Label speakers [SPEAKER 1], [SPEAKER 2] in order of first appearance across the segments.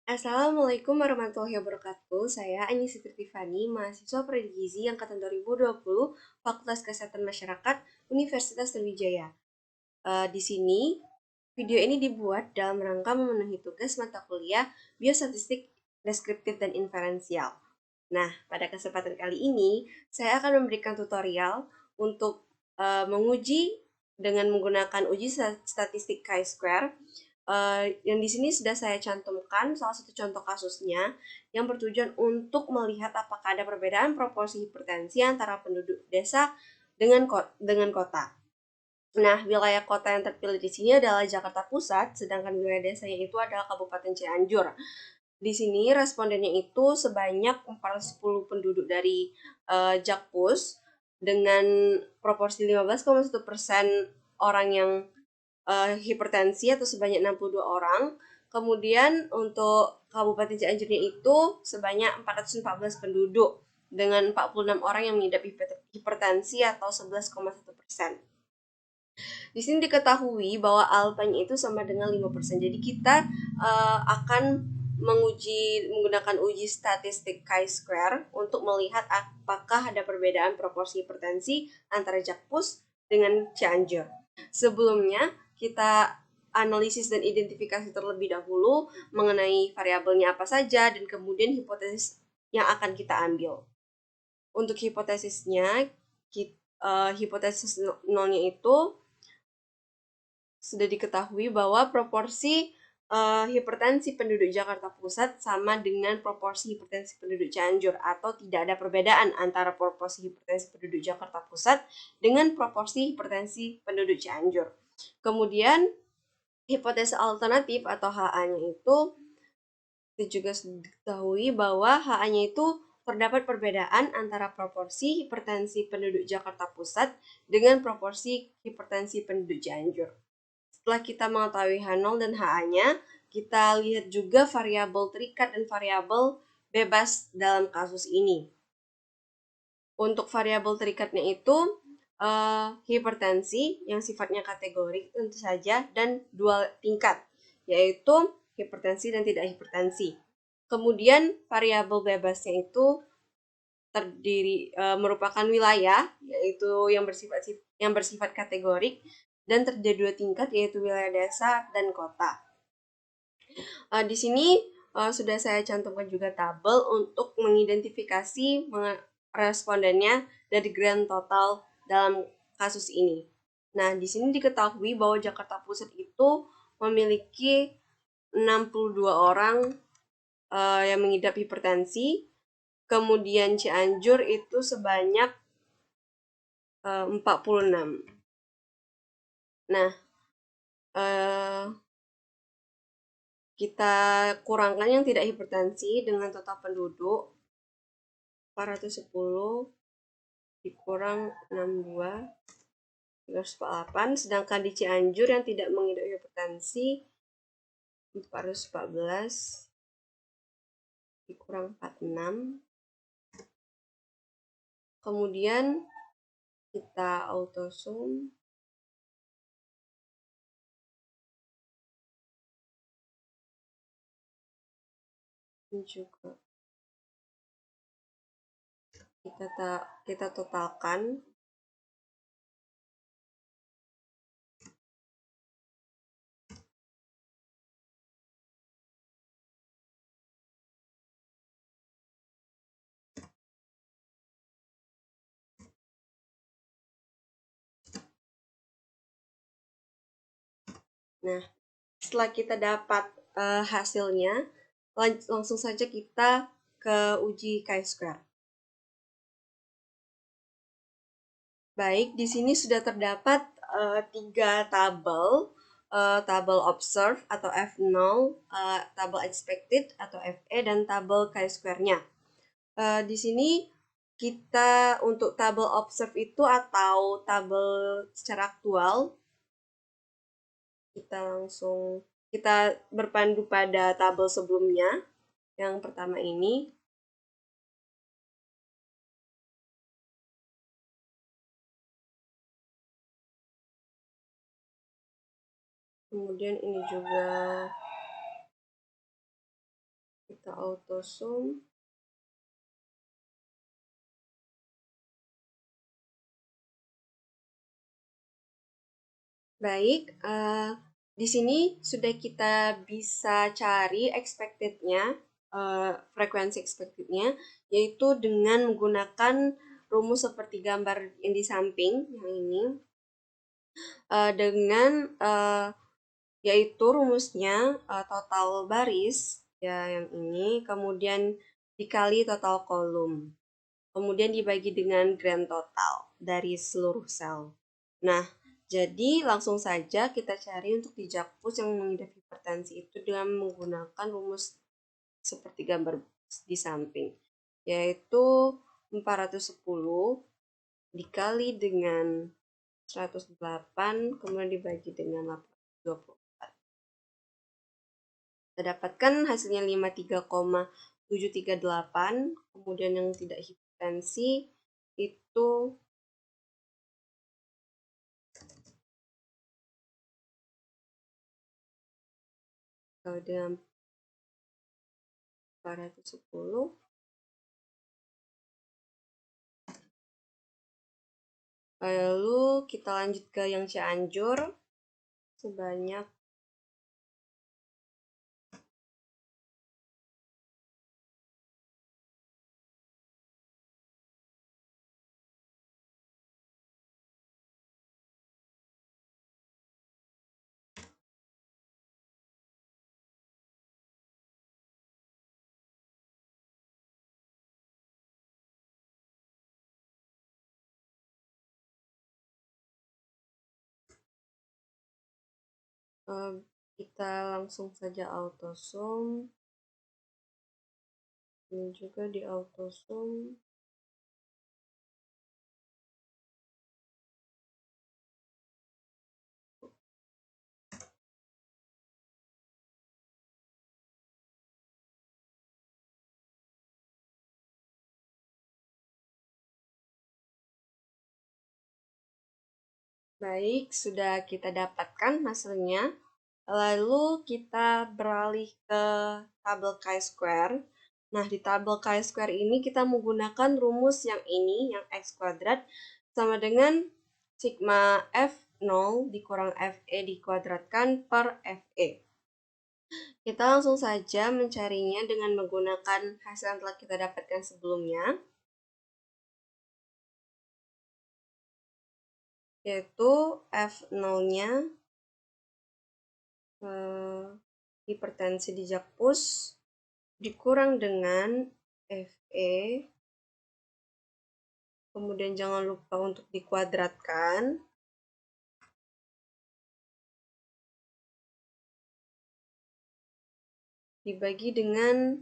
[SPEAKER 1] Assalamualaikum warahmatullahi wabarakatuh. Saya Anya Siti Tiffany, mahasiswa Prodi Gizi angkatan 2020, Fakultas Kesehatan Masyarakat, Universitas Sriwijaya. Di sini, video ini dibuat dalam rangka memenuhi tugas mata kuliah Biostatistik Deskriptif dan Inferensial. Nah, pada kesempatan kali ini, saya akan memberikan tutorial untuk menguji dengan menggunakan uji statistik chi-square. Yang di sini sudah saya cantumkan salah satu contoh kasusnya yang bertujuan untuk melihat apakah ada perbedaan proporsi hipertensi antara penduduk desa dengan kota. Nah, wilayah kota yang terpilih di sini adalah Jakarta Pusat, sedangkan wilayah desanya itu adalah Kabupaten Cianjur. Di sini respondennya itu sebanyak 410 penduduk dari Jakpus dengan proporsi 15,1% orang yang hipertensi atau sebanyak 62 orang. Kemudian untuk Kabupaten Cianjurnya itu sebanyak 414 penduduk dengan 46 orang yang mengidap hipertensi atau 11,1%. Di sini diketahui bahwa alfanya itu sama dengan 5%. Jadi kita akan menggunakan uji statistik chi-square untuk melihat apakah ada perbedaan proporsi hipertensi antara Jakpus dengan Cianjur. Sebelumnya kita analisis dan identifikasi terlebih dahulu mengenai variabelnya apa saja dan kemudian hipotesis yang akan kita ambil. Untuk hipotesisnya, hipotesis nolnya itu sudah diketahui bahwa proporsi hipertensi penduduk Jakarta Pusat sama dengan proporsi hipertensi penduduk Cianjur atau tidak ada perbedaan antara proporsi hipertensi penduduk Jakarta Pusat dengan proporsi hipertensi penduduk Cianjur. Kemudian hipotesis alternatif atau HA-nya itu juga diketahui bahwa HA-nya itu terdapat perbedaan antara proporsi hipertensi penduduk Jakarta Pusat dengan proporsi hipertensi penduduk Cianjur. Setelah kita mengetahui H0 dan HA-nya, kita lihat juga variabel terikat dan variabel bebas dalam kasus ini. Untuk variabel terikatnya itu hipertensi yang sifatnya kategorik tentu saja dan dual tingkat, yaitu hipertensi dan tidak hipertensi. Kemudian variabel bebasnya itu merupakan wilayah, yaitu yang bersifat kategorik, dan terdiri dua tingkat, yaitu wilayah desa dan kota. Di sini sudah saya cantumkan juga tabel untuk mengidentifikasi respondennya dari grand total dalam kasus ini. Nah, di sini diketahui bahwa Jakarta Pusat itu memiliki 62 orang yang mengidap hipertensi, kemudian Cianjur itu sebanyak 46. Nah, kita kurangkan yang tidak hipertensi dengan total penduduk 410 dikurang 62 348, sedangkan di Cianjur yang tidak mengidap hipertensi 414 dikurang 46. Kemudian kita autosum. Ini juga kita totalkan. Nah, setelah kita dapat hasilnya, langsung saja kita ke uji chi-square. Baik, di sini sudah terdapat 3 tabel, tabel observe atau F0, tabel expected atau FE, dan tabel chi-square-nya. Di sini kita untuk tabel observe itu atau tabel secara aktual, kita berpandu pada tabel sebelumnya, yang pertama ini. Kemudian ini juga Kita auto zoom. Baik, di sini sudah kita bisa cari expected-nya, frekuensi expected-nya, yaitu dengan menggunakan rumus seperti gambar yang di samping, yang ini, dengan yaitu rumusnya total baris, ya yang ini, kemudian dikali total kolom, kemudian dibagi dengan grand total dari seluruh sel. Nah, jadi langsung saja kita cari untuk di jakpus yang mengidap hipertensi itu dengan menggunakan rumus seperti gambar di samping, yaitu 410 dikali dengan 108, kemudian dibagi dengan 824. Kita dapatkan hasilnya 53,738, kemudian yang tidak hipertensi itu dengan 410. Lalu kita lanjut ke yang Cianjur sebanyak kita langsung saja auto zoom. Ini juga di auto zoom. Baik, sudah kita dapatkan hasilnya. Lalu kita beralih ke tabel chi-square. Nah, di tabel chi-square ini kita menggunakan rumus yang ini, yang x kuadrat, sama dengan sigma F0 dikurang Fe dikuadratkan per Fe. Kita langsung saja mencarinya dengan menggunakan hasil yang telah kita dapatkan sebelumnya, yaitu F0-nya hipertensi di jakpus dikurang dengan Fe, kemudian jangan lupa untuk dikuadratkan, dibagi dengan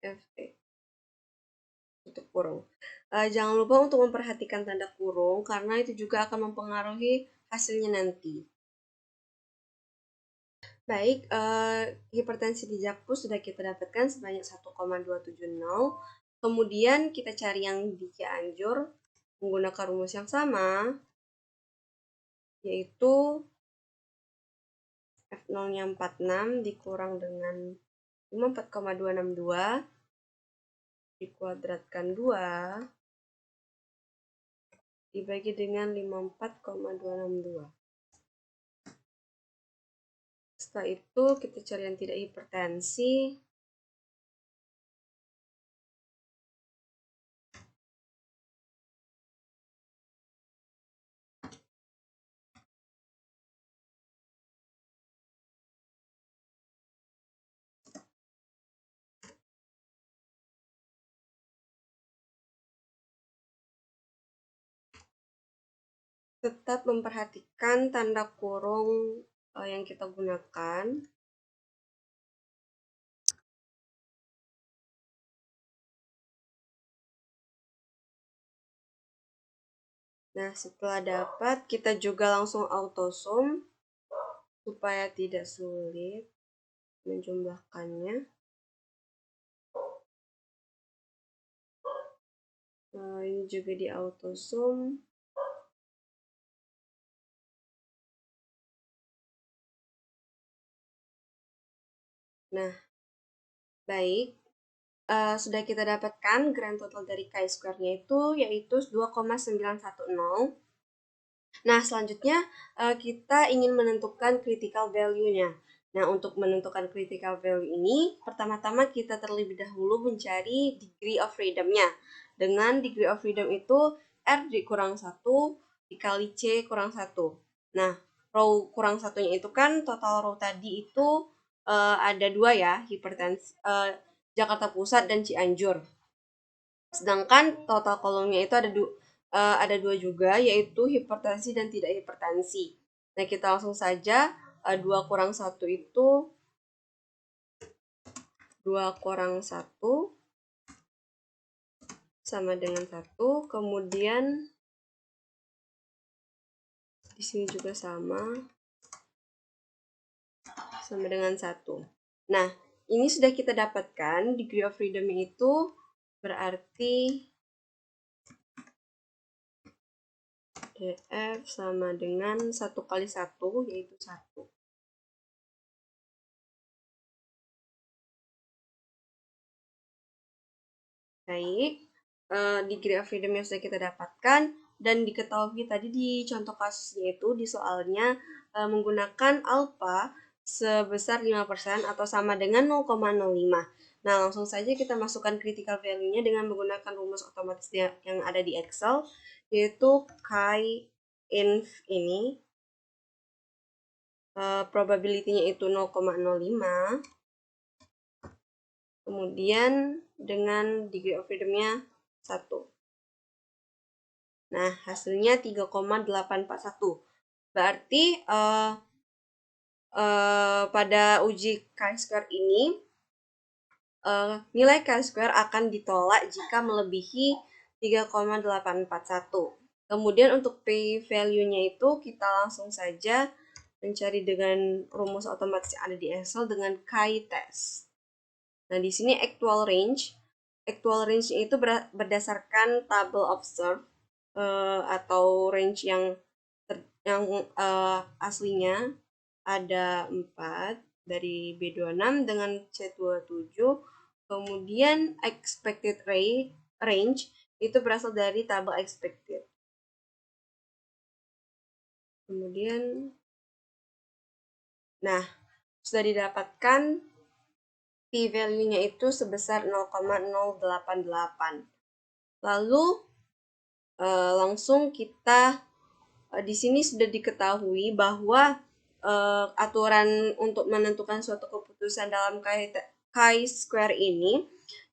[SPEAKER 1] Fe, tutup kurung. Jangan lupa untuk memperhatikan tanda kurung, karena itu juga akan mempengaruhi hasilnya nanti. Baik, hipertensi di jakpus sudah kita dapatkan sebanyak 1,270. Kemudian kita cari yang di Cianjur menggunakan rumus yang sama, yaitu F0-nya 46 dikurang dengan 54,262 dikuadratkan 2 dibagi dengan 54,262. Setelah itu kita cari yang tidak hipertensi. Tetap memperhatikan tanda kurung yang kita gunakan. Nah, setelah dapat, kita juga langsung auto zoom supaya tidak sulit menjumlahkannya. Ini juga di auto zoom. Nah, Baik, sudah kita dapatkan grand total dari chi-square-nya itu yaitu 2,910. Nah, selanjutnya kita ingin menentukan critical value-nya. Nah, untuk menentukan critical value ini, pertama-tama kita terlebih dahulu mencari degree of freedom-nya. Dengan degree of freedom itu R dikurang 1 dikali C kurang 1. Nah, row kurang satunya itu kan total row tadi itu ada 2 ya, Jakarta Pusat dan Cianjur. Sedangkan total kolomnya itu ada dua juga, yaitu hipertensi dan tidak hipertensi. Nah, kita langsung saja 2 kurang 1 itu 2 kurang 1 sama dengan 1. Kemudian di sini juga sama dengan 1. Nah, ini sudah kita dapatkan degree of freedom itu berarti DF sama dengan 1 kali 1, yaitu 1. Baik, degree of freedom yang sudah kita dapatkan dan diketahui tadi di contoh kasusnya itu di soalnya menggunakan alpha sebesar 5% atau sama dengan 0,05. Nah, langsung saja kita masukkan critical value-nya dengan menggunakan rumus otomatis yang ada di Excel, yaitu chi-inf ini, probability-nya itu 0,05, kemudian dengan degree of freedom-nya 1. Nah, hasilnya 3,841. Berarti pada uji chi-square ini, nilai chi-square akan ditolak jika melebihi 3,841. Kemudian untuk p-value-nya itu kita langsung saja mencari dengan rumus otomatis yang ada di Excel dengan chi-test. Nah, di sini actual range. Actual range itu berdasarkan tabel observe atau range yang aslinya ada 4 dari B26 dengan C27. Kemudian expected range itu berasal dari tabel expected. Kemudian, nah, sudah didapatkan p-value-nya itu sebesar 0,088. Lalu langsung kita di sini sudah diketahui bahwa aturan untuk menentukan suatu keputusan dalam chi-square ini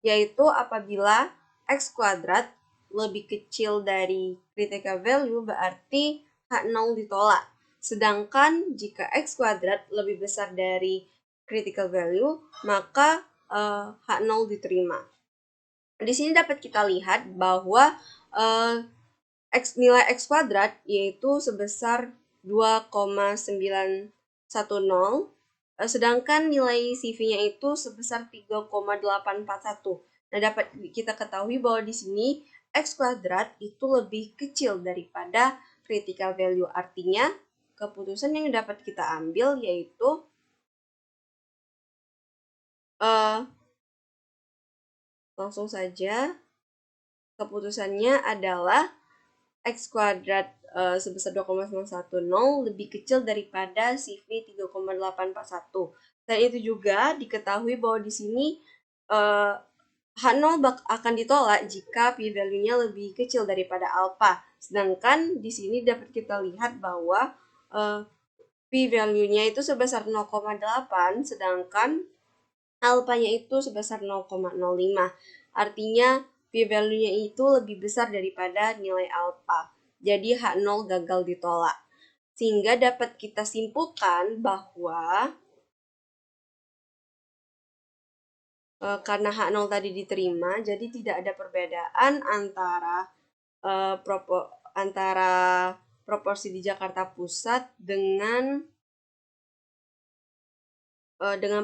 [SPEAKER 1] yaitu apabila x kuadrat lebih kecil dari critical value berarti H0 ditolak. Sedangkan jika x kuadrat lebih besar dari critical value maka H0 diterima. Di sini dapat kita lihat bahwa nilai x kuadrat yaitu sebesar 2,910, sedangkan nilai CV-nya itu sebesar 3,841. Nah, dapat kita ketahui bahwa di sini x kuadrat itu lebih kecil daripada critical value. Artinya, keputusan yang dapat kita ambil yaitu langsung saja keputusannya adalah x kuadrat sebesar 2,910 lebih kecil daripada CV 3,841. Dan itu juga diketahui bahwa di sini H0 akan ditolak jika p-value-nya lebih kecil daripada alpha. Sedangkan di sini dapat kita lihat bahwa p-value-nya itu sebesar 0,8, sedangkan alpha-nya itu sebesar 0,05. Artinya p-value-nya itu lebih besar daripada nilai alpha. Jadi H0 gagal ditolak. Sehingga dapat kita simpulkan bahwa karena H0 tadi diterima, jadi tidak ada perbedaan antara proporsi di Jakarta Pusat dengan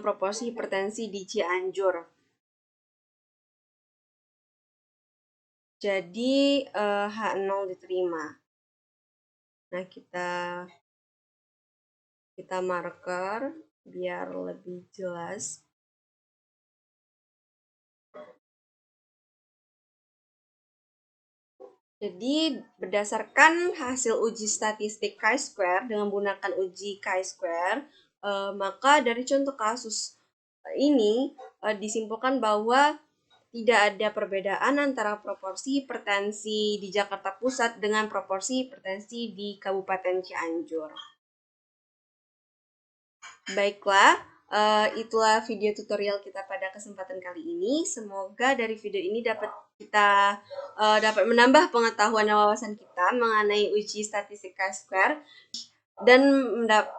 [SPEAKER 1] proporsi hipertensi di Cianjur. Jadi H0 diterima. Nah, kita marker biar lebih jelas. Jadi, berdasarkan hasil uji statistik chi-square dengan menggunakan uji chi-square, maka dari contoh kasus ini disimpulkan bahwa tidak ada perbedaan antara proporsi hipertensi di Jakarta Pusat dengan proporsi hipertensi di Kabupaten Cianjur. Baiklah, itulah video tutorial kita pada kesempatan kali ini. Semoga dari video ini dapat menambah pengetahuan dan wawasan kita mengenai uji statistik chi-square dan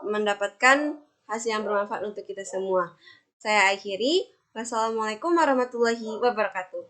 [SPEAKER 1] mendapatkan hasil yang bermanfaat untuk kita semua. Saya akhiri. Wassalamualaikum warahmatullahi wabarakatuh.